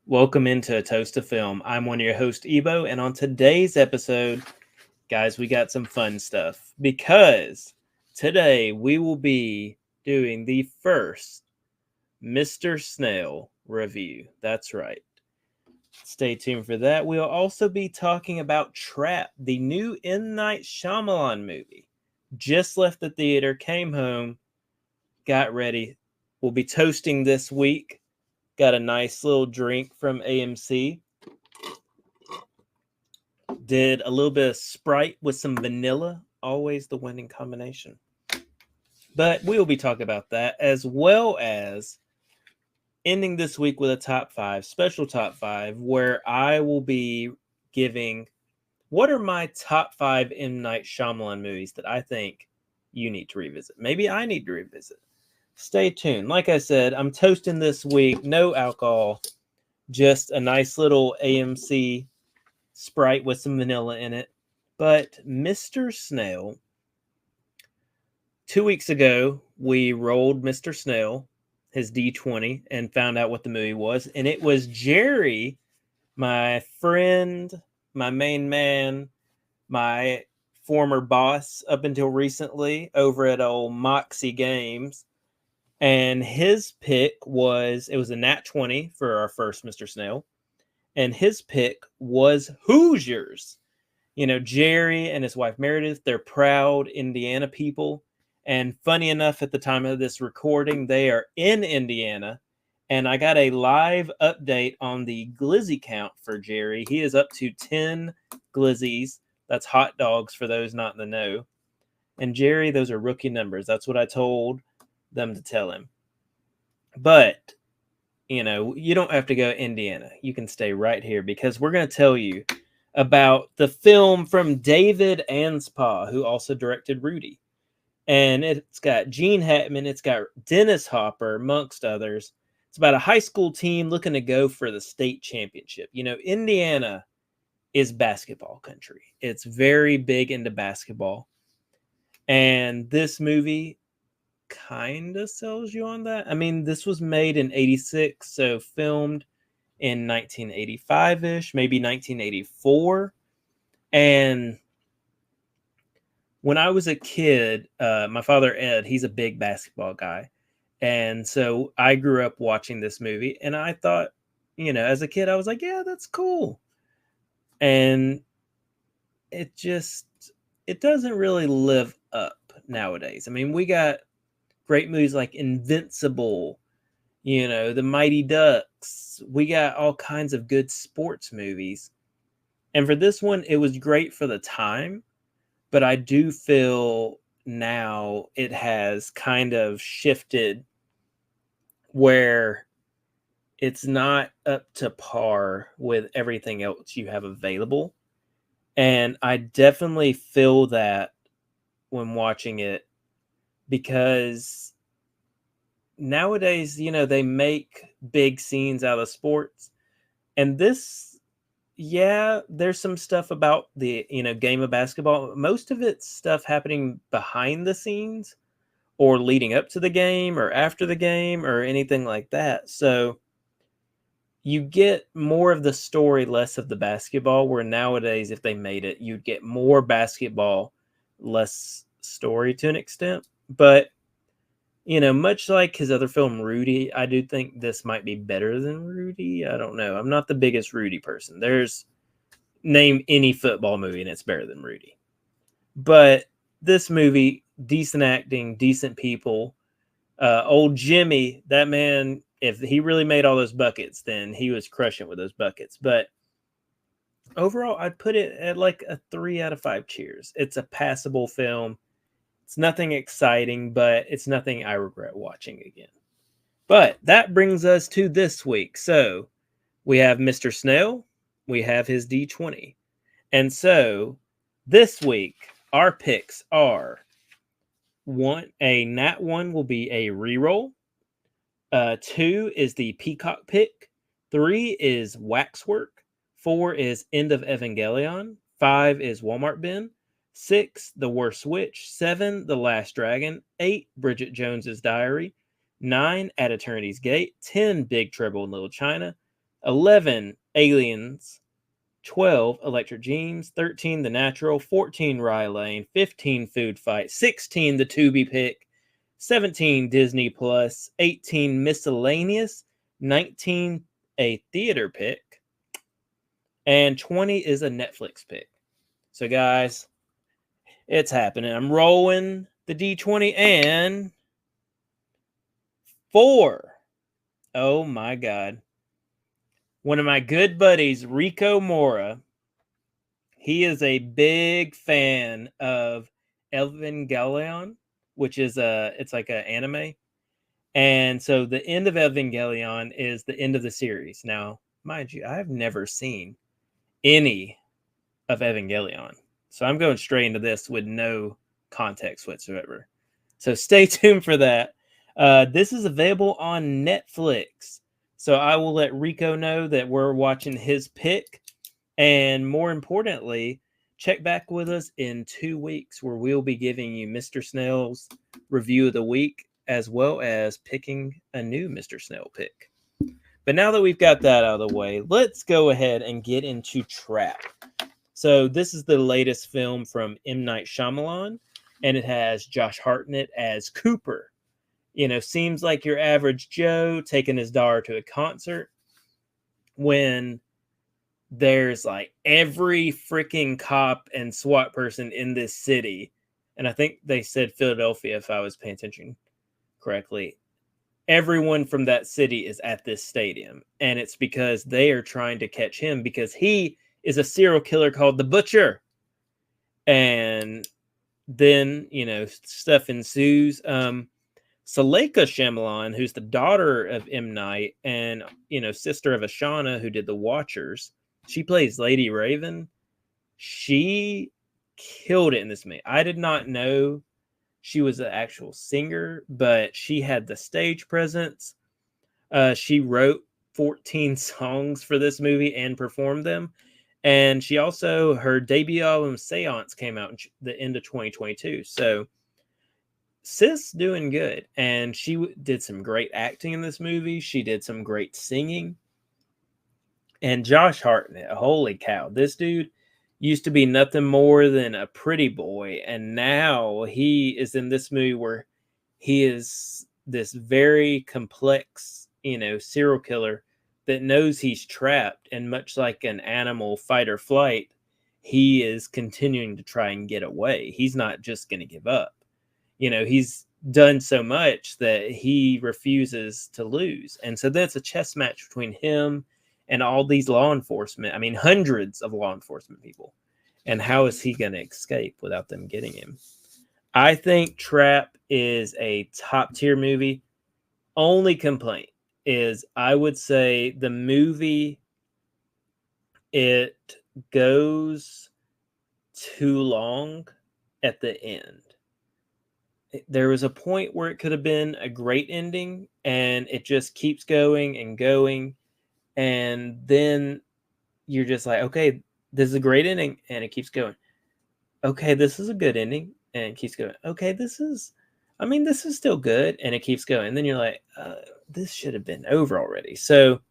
Welcome into A Toast of Film. I'm one of your hosts, Ebo, and on today's episode, guys, we got some fun stuff because today we will be doing the first Mr. Snail review. That's right. Stay tuned for that. We'll also be talking about Trap, the new M. Night Shyamalan movie. Just left the theater, came home, got ready. We'll be toasting this week. Got a nice little drink from AMC. Did a little bit of Sprite with some vanilla. Always the winning combination. But we will be talking about that as well as ending this week with a top five, special top five, where I will be giving what are my top five M. Night Shyamalan movies that I think you need to revisit. Maybe I need to revisit. Stay tuned. Like I said, I'm toasting this week. No alcohol. Just a nice little AMC Sprite with some vanilla in it. But Mr. Snail, 2 weeks ago, we rolled Mr. Snail, his D20, and found out what the movie was. And it was Jerry, my friend, my main man, my former boss up until recently over at old Moxie Games. And his pick was, it was a nat 20 for our first Mr. Snail. And his pick was Hoosiers. You know, Jerry and his wife Meredith, they're proud Indiana people. And funny enough, at the time of this recording, they are in Indiana. And I got a live update on the glizzy count for Jerry. He is up to 10 glizzies. That's hot dogs for those not in the know. And Jerry, those are rookie numbers. That's what I told them to tell him. But you know, you don't have to go to Indiana. You can stay right here because we're going to tell you about the film from David Anspaugh, who also directed Rudy. And it's got Gene Hackman, it's got Dennis Hopper, amongst others. It's about a high school team looking to go for the state championship. You know, Indiana is basketball country. It's very big into basketball. And this movie kind of sells you on that. I mean, this was made in 86, so filmed in 1985-ish, maybe 1984. And when I was a kid, my father Ed, he's a big basketball guy. And so I grew up watching this movie, and I thought, you know, as a kid, I was like, yeah, that's cool. And it doesn't really live up nowadays. I mean, we got great movies like Invincible, you know, The Mighty Ducks. We got all kinds of good sports movies. And for this one, it was great for the time. But I do feel now it has kind of shifted where it's not up to par with everything else you have available. And I definitely feel that when watching it because nowadays, you know, they make big scenes out of sports. And this, yeah, there's some stuff about the, you know, game of basketball. Most of it's stuff happening behind the scenes or leading up to the game or after the game or anything like that. So you get more of the story, less of the basketball, where nowadays, if they made it, you'd get more basketball, less story to an extent. But, you know, much like his other film, Rudy, I do think this might be better than Rudy. I don't know. I'm not the biggest Rudy person. Name any football movie and it's better than Rudy. But this movie, decent acting, decent people. Old Jimmy, that man, if he really made all those buckets, then he was crushing with those buckets. But overall, I'd put it at like a 3 out of 5 cheers. It's a passable film. It's nothing exciting, but it's nothing I regret watching again. But that brings us to this week. So we have Mr. Snail. We have his D20. And so this week, our picks are a nat 1 will be a reroll. 2 is the Peacock pick. 3 is Waxwork. 4 is End of Evangelion. 5 is Walmart Bin. 6, The Worst Witch. 7, The Last Dragon. 8, Bridget Jones's Diary. 9, At Eternity's Gate. 10, Big Trouble in Little China. 11, Aliens. 12, Electric Dreams. 13, The Natural. 14, Rye Lane. 15, Food Fight. 16, The Tubi Pick. 17, Disney Plus. 18, Miscellaneous. 19, a theater pick. And 20 is a Netflix pick. So, guys, it's happening. I'm rolling the D20 and 4. Oh, my God. One of my good buddies, Rico Mora, he is a big fan of Evangelion, which is it's like an anime. And so the end of Evangelion is the end of the series. Now, mind you, I've never seen any of Evangelion. So I'm going straight into this with no context whatsoever. So stay tuned for that. This is available on Netflix. So I will let Rico know that we're watching his pick. And more importantly, check back with us in 2 weeks where we'll be giving you Mr. Snail's review of the week, as well as picking a new Mr. Snail pick. But now that we've got that out of the way, let's go ahead and get into Trap. So this is the latest film from M. Night Shyamalan, and it has Josh Hartnett as Cooper. You know, seems like your average Joe taking his daughter to a concert when there's like every freaking cop and SWAT person in this city. And I think they said Philadelphia, if I was paying attention correctly. Everyone from that city is at this stadium. And it's because they are trying to catch him because he is a serial killer called the Butcher. And then, you know, stuff ensues. Suleika Shyamalan, who's the daughter of M. Night and, you know, sister of Ashana, who did The Watchers, she plays Lady Raven. She killed it in this movie. I did not know she was an actual singer, but she had the stage presence. She wrote 14 songs for this movie and performed them. And she also, her debut album, Seance, came out in the end of 2022. So, sis doing good. And she did some great acting in this movie. She did some great singing. And Josh Hartnett, holy cow, this dude used to be nothing more than a pretty boy. And now he is in this movie where he is this very complex, you know, serial killer that knows he's trapped. And much like an animal fight or flight, he is continuing to try and get away. He's not just going to give up. You know, he's done so much that he refuses to lose. And so that's a chess match between him and all these law enforcement. I mean, hundreds of law enforcement people. And how is he going to escape without them getting him? I think Trap is a top tier movie. Only complaint is I would say the movie, it goes too long at the end. There was a point where it could have been a great ending, and it just keeps going and going. And then you're just like, okay, this is a great ending, and it keeps going. Okay, this is a good ending, and it keeps going. Okay, this is still good, and it keeps going. And then you're like, this should have been over already. So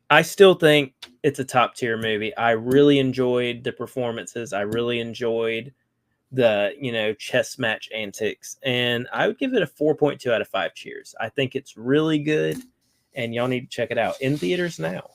I still think it's a top tier movie. I really enjoyed the performances. I really enjoyed the, you know, chess match antics, and I would give it a 4.2 out of 5 cheers. I think it's really good, and y'all need to check it out in theaters now.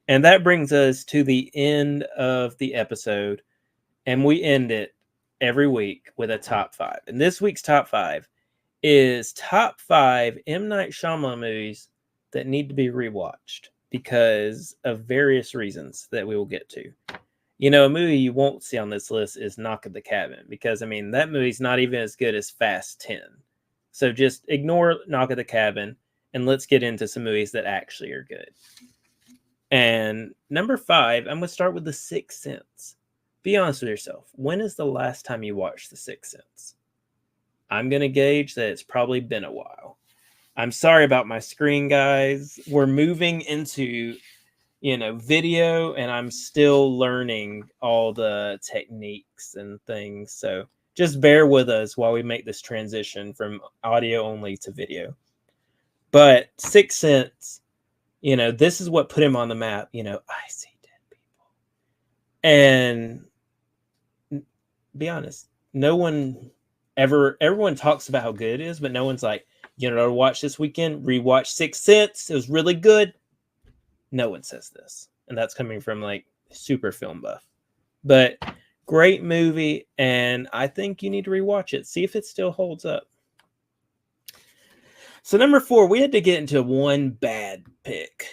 And that brings us to the end of the episode, and we end it every week with a top 5. And this week's top 5 is top 5 M. Night Shyamalan movies that need to be rewatched because of various reasons that we will get to. You know, a movie you won't see on this list is Knock at the Cabin because, I mean, that movie's not even as good as Fast 10. So just ignore Knock at the Cabin and let's get into some movies that actually are good. And number 5, I'm going to start with The Sixth Sense. Be honest with yourself. When is the last time you watched The Sixth Sense? I'm going to gauge that it's probably been a while. I'm sorry about my screen, guys. We're moving into, you know, video, and I'm still learning all the techniques and things. So just bear with us while we make this transition from audio only to video. But Sixth Sense, This is what put him on the map. I see dead people. And be honest, everyone talks about how good it is, but no one's like, to watch this weekend, rewatch Sixth Sense. It was really good. No one says this. And that's coming from like super film buff. But great movie, and I think you need to rewatch it. See if it still holds up. So number 4, we had to get into one bad pick.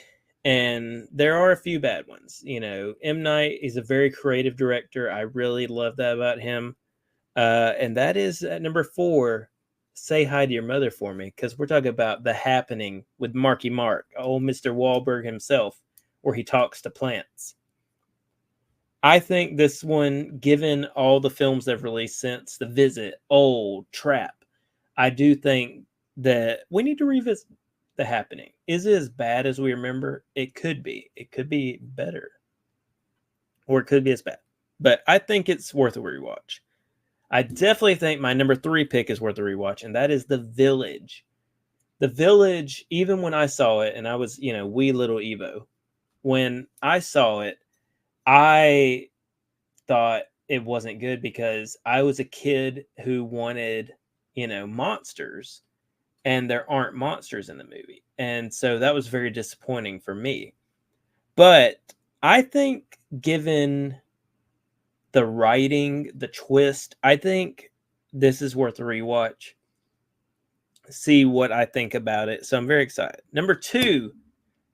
And there are a few bad ones. M. Night is a very creative director. I really love that about him. And that is at number 4, Say Hi to Your Mother for Me, because we're talking about The Happening with Marky Mark, old Mr. Wahlberg himself, where he talks to plants. I think this one, given all the films they've released since The Visit, Old, Trap, I do think that we need to revisit The Happening. Is it as bad as we remember? It could be. It could be better. Or it could be as bad. But I think it's worth a rewatch. I definitely think my number 3 pick is worth a rewatch, and that is The Village. The Village, even when I saw it, and I was, wee little Evo, when I saw it, I thought it wasn't good because I was a kid who wanted, monsters, and there aren't monsters in the movie. And so that was very disappointing for me. But I think given the writing, the twist, I think this is worth a rewatch. See what I think about it. So I'm very excited. Number 2,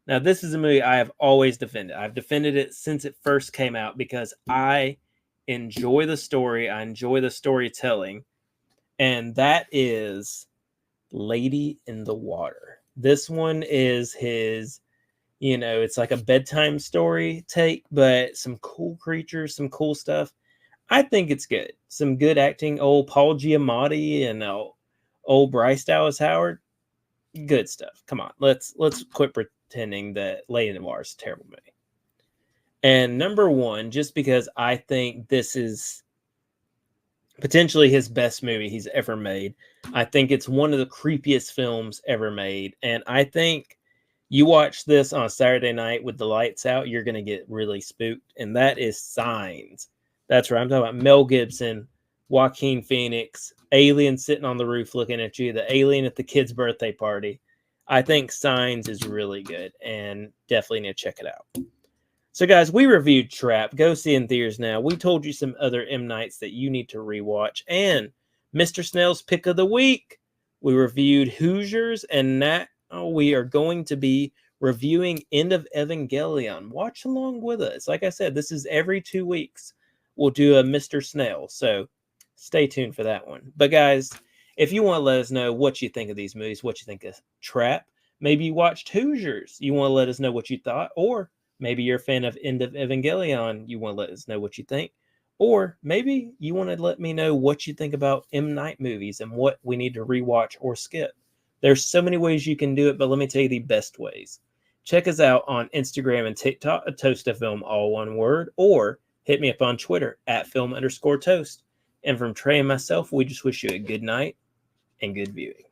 now this is a movie I have always defended. I've defended it since it first came out because I enjoy the story. I enjoy the storytelling. And that is Lady in the Water. This one is his, it's like a bedtime story take, but some cool creatures, some cool stuff. I think it's good. Some good acting. Old Paul Giamatti and old Bryce Dallas Howard. Good stuff. Come on. Let's quit pretending that Lady in the Water is a terrible movie. And number 1, just because I think this is potentially his best movie he's ever made. I think it's one of the creepiest films ever made. And I think you watch this on a Saturday night with the lights out, you're going to get really spooked. And that is Signs. That's right. I'm talking about Mel Gibson, Joaquin Phoenix, alien sitting on the roof looking at you, the alien at the kid's birthday party. I think Signs is really good and definitely need to check it out. So, guys, we reviewed Trap. Go see in theaters now. We told you some other M. Nights that you need to rewatch. And Mr. Snail's Pick of the Week. We reviewed Hoosiers, and now we are going to be reviewing End of Evangelion. Watch along with us. Like I said, this is every 2 weeks. We'll do a Mr. Snail. So stay tuned for that one. But, guys, if you want to let us know what you think of these movies, what you think of Trap, maybe you watched Hoosiers. You want to let us know what you thought, or maybe you're a fan of End of Evangelion. You want to let us know what you think. Or maybe you want to let me know what you think about M. Night movies and what we need to rewatch or skip. There's so many ways you can do it, but let me tell you the best ways. Check us out on Instagram and TikTok, a Toast of Film, all one word, or hit me up on Twitter at film_toast. And from Trey and myself, we just wish you a good night and good viewing.